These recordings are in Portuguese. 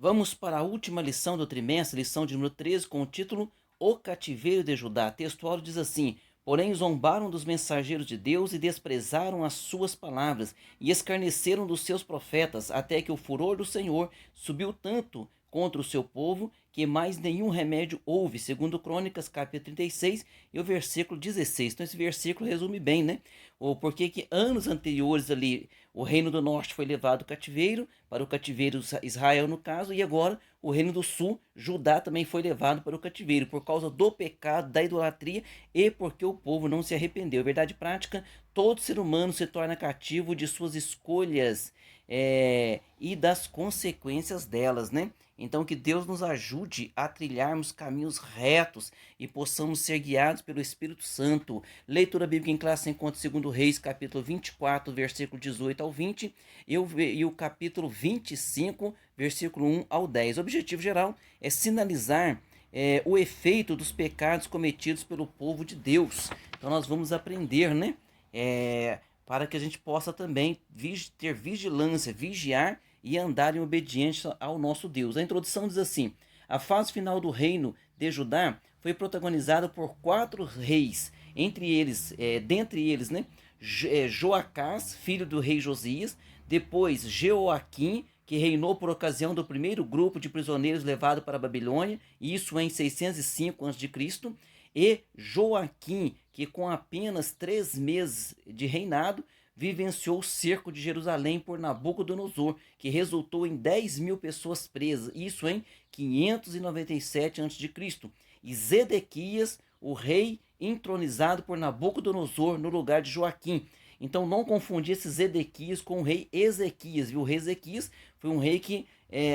Vamos para a última lição do trimestre, lição de número 13, com o título O Cativeiro de Judá. Textual diz assim: Porém zombaram dos mensageiros de Deus e desprezaram as suas palavras, e escarneceram dos seus profetas, até que o furor do Senhor subiu tanto contra o seu povo, que mais nenhum remédio houve, segundo Crônicas, capítulo 36, e o versículo 16. Então esse versículo resume bem, né? O porquê que anos anteriores ali, o reino do norte foi levado cativeiro, para o cativeiro Israel no caso, e agora o reino do sul, Judá, também foi levado para o cativeiro, por causa do pecado, da idolatria, e porque o povo não se arrependeu. Verdade prática, todo ser humano se torna cativo de suas escolhas e das consequências delas, né? Então que Deus nos ajude a trilharmos caminhos retos e possamos ser guiados pelo Espírito Santo. Leitura bíblica em classe encontra 2 Reis, capítulo 24, versículo 18 ao 20, e o capítulo 25, versículo 1 ao 10. O objetivo geral é sinalizar o efeito dos pecados cometidos pelo povo de Deus. Então nós vamos aprender, né? Para que a gente possa também ter vigilância, vigiar e andar em obediência ao nosso Deus. A introdução diz assim: a fase final do reino de Judá foi protagonizada por 4 reis, dentre eles, né, Joacás, filho do rei Josias, depois Jeoaquim, que reinou por ocasião do primeiro grupo de prisioneiros levado para a Babilônia, isso em 605 a.C., e Joaquim, que com apenas 3 meses de reinado, vivenciou o cerco de Jerusalém por Nabucodonosor, que resultou em 10.000 pessoas presas, isso em 597 a.C., e Zedequias, o rei entronizado por Nabucodonosor no lugar de Joaquim. Então não confundir esse Zedequias com o rei Ezequias, viu? O rei Ezequias foi um rei que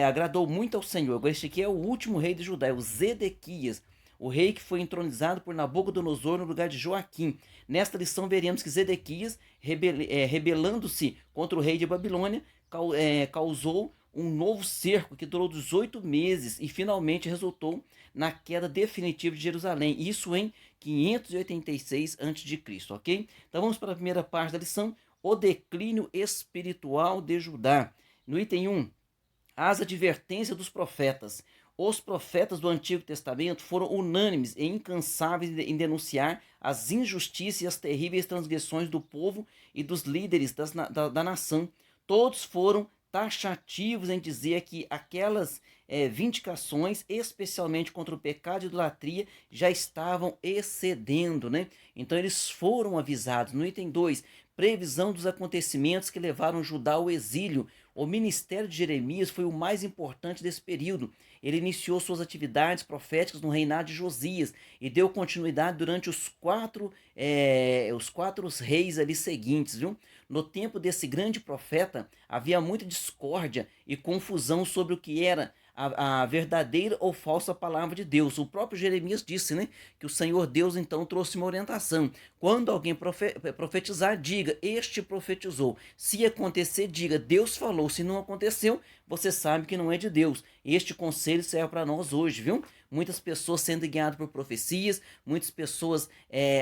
agradou muito ao Senhor. Agora este aqui é o último rei de Judá, é o Zedequias, o rei que foi entronizado por Nabucodonosor no lugar de Joaquim. Nesta lição veremos que Zedequias, rebelando-se contra o rei de Babilônia, causou um novo cerco que durou 18 meses e finalmente resultou na queda definitiva de Jerusalém, isso em 586 a.C., ok? Então vamos para a primeira parte da lição, o declínio espiritual de Judá. No item 1, as advertências dos profetas. Os profetas do Antigo Testamento foram unânimes e incansáveis em denunciar as injustiças e as terríveis transgressões do povo e dos líderes da nação. Todos foram taxativos em dizer que aquelas vindicações, especialmente contra o pecado de idolatria, já estavam excedendo, né? Então eles foram avisados. No item 2, previsão dos acontecimentos que levaram Judá ao exílio. O ministério de Jeremias foi o mais importante desse período. Ele iniciou suas atividades proféticas no reinado de Josias e deu continuidade durante os quatro reis ali seguintes, viu? No tempo desse grande profeta, havia muita discórdia e confusão sobre o que era a verdadeira ou falsa palavra de Deus. O próprio Jeremias disse, né, que o Senhor Deus então trouxe uma orientação. Quando alguém profetizar, diga, este profetizou. Se acontecer, diga, Deus falou. Se não aconteceu, você sabe que não é de Deus. Este conselho serve para nós hoje, viu? Muitas pessoas sendo guiadas por profecias, muitas pessoas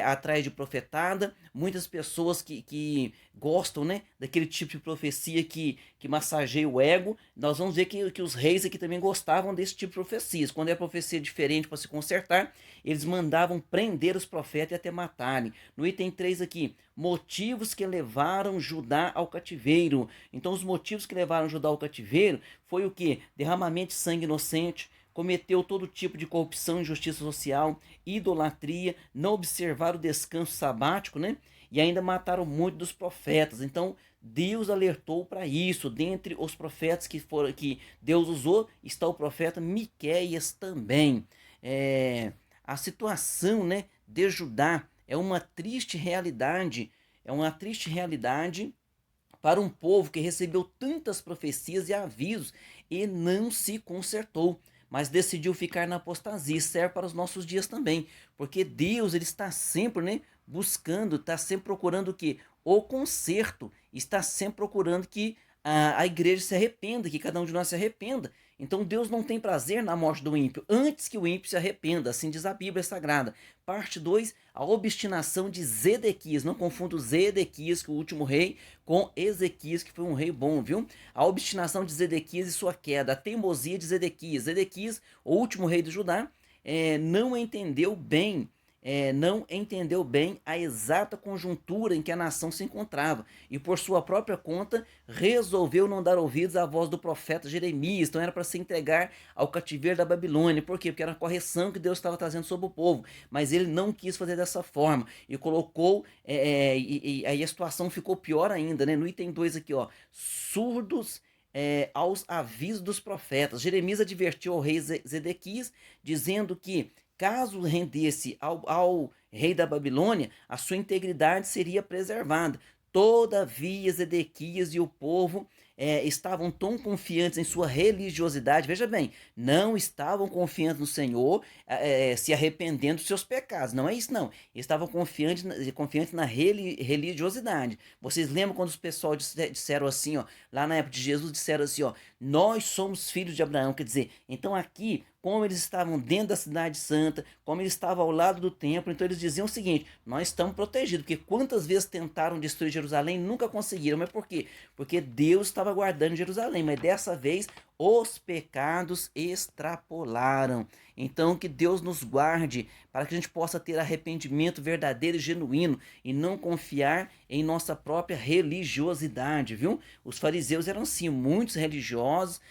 atrás de profetada, muitas pessoas que gostam, né, daquele tipo de profecia que massageia o ego. Nós vamos ver que os reis aqui também gostavam desse tipo de profecias. Quando é profecia diferente para se consertar, eles mandavam prender os profetas e até matarem. No item 3 aqui, motivos que levaram Judá ao cativeiro. Então os motivos que levaram Judá ao cativeiro foi o que? Derramamento de sangue inocente, cometeu todo tipo de corrupção, injustiça social, idolatria, não observar o descanso sabático, né? E ainda mataram muitos dos profetas. Então Deus alertou para isso. Dentre os profetas que Deus usou, está o profeta Miqueias também. A situação, né, de Judá é uma triste realidade. É uma triste realidade para um povo que recebeu tantas profecias e avisos e não se consertou, mas decidiu ficar na apostasia. Serve para os nossos dias também, porque Deus ele está sempre, né, buscando, está sempre procurando o que? O conserto, está sempre procurando que a igreja se arrependa, que cada um de nós se arrependa Então Deus não tem prazer na morte do ímpio, antes que o ímpio se arrependa, assim diz a Bíblia Sagrada. Parte 2, a obstinação de Zedequias. Não confunda Zedequias, que é o último rei, com Ezequias, que foi um rei bom, viu? A obstinação de Zedequias e sua queda, a teimosia de Zedequias. Zedequias, o último rei de Judá, não entendeu bem não entendeu bem a exata conjuntura em que a nação se encontrava e, por sua própria conta, resolveu não dar ouvidos à voz do profeta Jeremias. Então era para se entregar ao cativeiro da Babilônia. Por quê? Porque era a correção que Deus estava trazendo sobre o povo, mas ele não quis fazer dessa forma e colocou, e aí a situação ficou pior ainda, né? No item 2 aqui, ó, surdos aos avisos dos profetas. Jeremias advertiu ao rei Zedequias, dizendo que caso rendesse ao rei da Babilônia, a sua integridade seria preservada. Todavia, Zedequias e o povo estavam tão confiantes em sua religiosidade, veja bem, não estavam confiantes no Senhor, se arrependendo dos seus pecados, não é isso não, estavam confiantes na religiosidade. Vocês lembram quando os pessoal disseram assim, ó, lá na época de Jesus, disseram assim, ó, nós somos filhos de Abraão, quer dizer, então aqui, como eles estavam dentro da cidade santa, como eles estavam ao lado do templo, então eles diziam o seguinte, nós estamos protegidos, porque quantas vezes tentaram destruir Jerusalém, nunca conseguiram, mas por quê? Porque Deus estava guardando Jerusalém, mas dessa vez os pecados extrapolaram. Então que Deus nos guarde para que a gente possa ter arrependimento verdadeiro e genuíno e não confiar em nossa própria religiosidade, viu? Os fariseus eram sim muitos religiosos,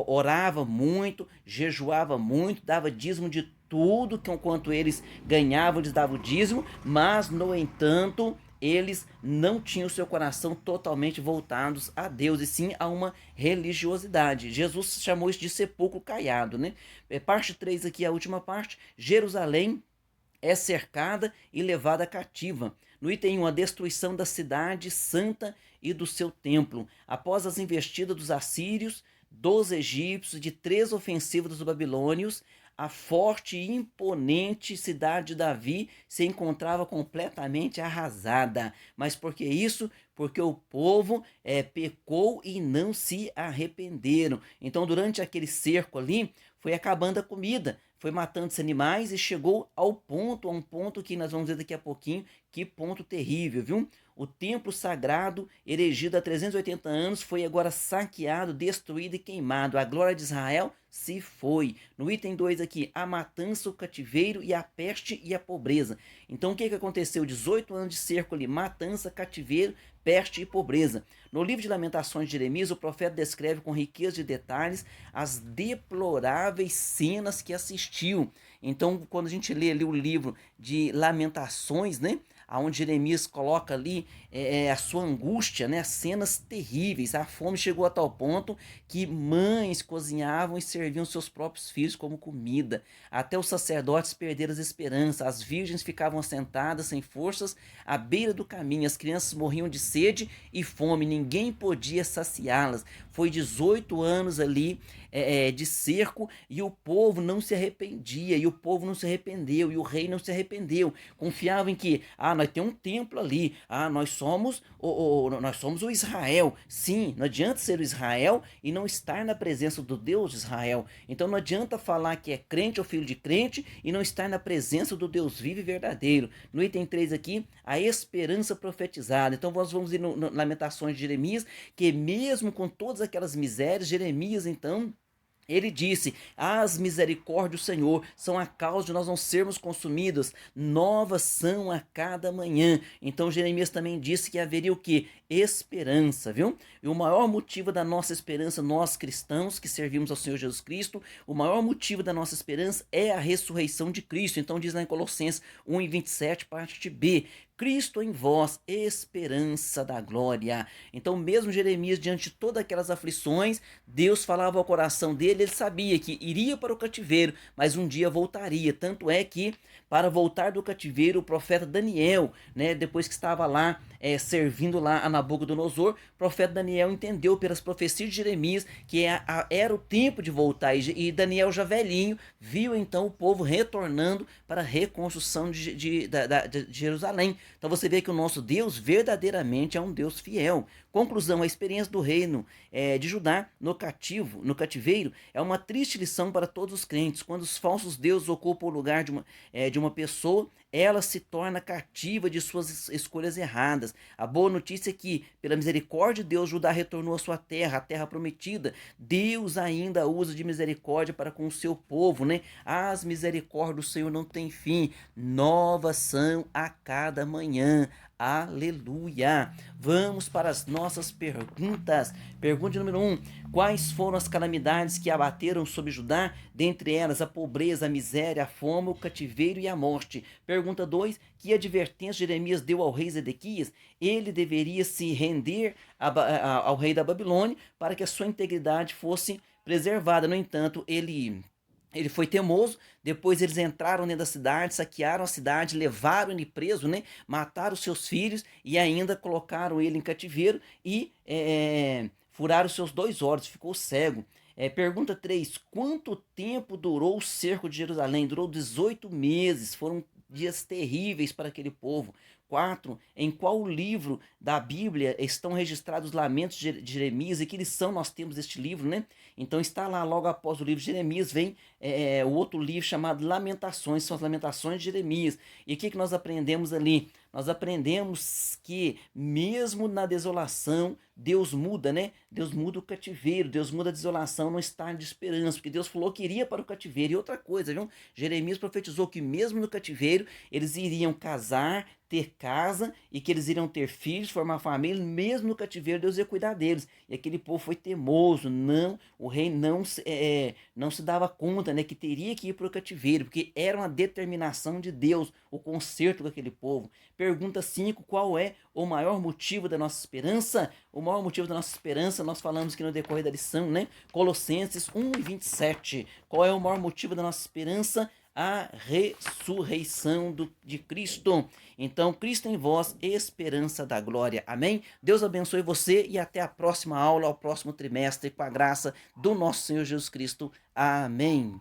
orava muito, jejuava muito, dava dízimo de tudo que enquanto eles ganhavam, eles davam o dízimo, mas no entanto eles não tinham seu coração totalmente voltados a Deus, e sim a uma religiosidade. Jesus chamou isso de sepulcro caiado, né? Parte 3 aqui, a última parte, Jerusalém é cercada e levada cativa. No item 1, a destruição da cidade santa e do seu templo. Após as investidas dos assírios, dos egípcios, de 3 ofensivas dos babilônios, a forte e imponente cidade de Davi se encontrava completamente arrasada. Mas por que isso? Porque o povo pecou e não se arrependeram. Então, durante aquele cerco ali, foi acabando a comida, foi matando os animais e chegou a um ponto que nós vamos ver daqui a pouquinho, que ponto terrível, viu? O templo sagrado, erigido há 380 anos, foi agora saqueado, destruído e queimado. A glória de Israel se foi. No item 2 aqui, a matança, o cativeiro e a peste e a pobreza. Então o que aconteceu? 18 anos de cerco ali, matança, cativeiro, peste e pobreza. No livro de Lamentações de Jeremias, o profeta descreve com riqueza de detalhes as deploráveis cenas que assistiu. Então, quando a gente lê ali o livro de Lamentações, né, onde Jeremias coloca ali a sua angústia, né, cenas terríveis. A fome chegou a tal ponto que mães cozinhavam e serviam seus próprios filhos como comida. Até os sacerdotes perderam as esperanças. As virgens ficavam sentadas sem forças à beira do caminho. As crianças morriam de sede e fome. Ninguém podia saciá-las. Foi 18 anos ali de cerco e o povo não se arrependia, e o povo não se arrependeu, e o rei não se arrependeu. Confiava em que, nós temos um templo ali, nós somos o Israel. Sim, não adianta ser o Israel e não estar na presença do Deus de Israel. Então não adianta falar que é crente ou filho de crente e não estar na presença do Deus vivo e verdadeiro. No item 3 aqui, a esperança profetizada. Então nós vamos ir no Lamentações de Jeremias, que mesmo com todas aquelas misérias, Jeremias então ele disse, as misericórdias do Senhor são a causa de nós não sermos consumidos, novas são a cada manhã. Então Jeremias também disse que haveria o que? Esperança, viu? E o maior motivo da nossa esperança, nós cristãos que servimos ao Senhor Jesus Cristo, o maior motivo da nossa esperança é a ressurreição de Cristo. Então diz lá em Colossenses 1:27, parte B, Cristo em vós, esperança da glória. Então mesmo Jeremias, diante de todas aquelas aflições, Deus falava ao coração dele, ele sabia que iria para o cativeiro, mas um dia voltaria. Tanto é que, para voltar do cativeiro, o profeta Daniel, né, depois que estava lá, servindo lá a Nabucodonosor, o profeta Daniel entendeu pelas profecias de Jeremias que era o tempo de voltar, e Daniel já velhinho, viu então o povo retornando para a reconstrução de Jerusalém. Então você vê que o nosso Deus verdadeiramente é um Deus fiel. Conclusão, a experiência do reino de Judá no cativeiro, é uma triste lição para todos os crentes. Quando os falsos deuses ocupam o lugar de uma pessoa, ela se torna cativa de suas escolhas erradas. A boa notícia é que, pela misericórdia de Deus, Judá retornou à sua terra, a terra prometida. Deus ainda usa de misericórdia para com o seu povo, né? As misericórdias do Senhor não têm fim, novas são a cada manhã. Aleluia! Vamos para as nossas perguntas. Pergunta número 1. Quais foram as calamidades que abateram sobre Judá? Dentre elas, a pobreza, a miséria, a fome, o cativeiro e a morte. Pergunta 2. Que advertência Jeremias deu ao rei Zedequias? Ele deveria se render ao rei da Babilônia para que a sua integridade fosse preservada. No entanto, ele foi teimoso. Depois eles entraram dentro da cidade, saquearam a cidade, levaram ele preso, né? Mataram seus filhos e ainda colocaram ele em cativeiro e furaram seus 2 olhos, ficou cego. Pergunta 3. Quanto tempo durou o cerco de Jerusalém? Durou 18 meses, foram dias terríveis para aquele povo. 4. Em qual livro da Bíblia estão registrados os lamentos de Jeremias e que lição nós temos deste livro, né? Então está lá, logo após o livro de Jeremias, vem o outro livro chamado Lamentações, são as Lamentações de Jeremias. E o que nós aprendemos ali? Nós aprendemos que mesmo na desolação, Deus muda, né? Deus muda o cativeiro, Deus muda a desolação no estado de esperança, porque Deus falou que iria para o cativeiro. E outra coisa, viu? Jeremias profetizou que mesmo no cativeiro, eles iriam casar, ter casa e que eles iriam ter filhos, formar família. Mesmo no cativeiro, Deus ia cuidar deles. E aquele povo foi teimoso, o rei não se dava conta, né, que teria que ir para o cativeiro, porque era uma determinação de Deus, o conserto com aquele povo. Pergunta 5, qual é o maior motivo da nossa esperança? O maior motivo da nossa esperança, nós falamos aqui no decorrer da lição, né? Colossenses 1:27. Qual é o maior motivo da nossa esperança? A ressurreição de Cristo. Então, Cristo em vós, esperança da glória. Amém? Deus abençoe você e até a próxima aula, ao próximo trimestre, com a graça do nosso Senhor Jesus Cristo. Amém.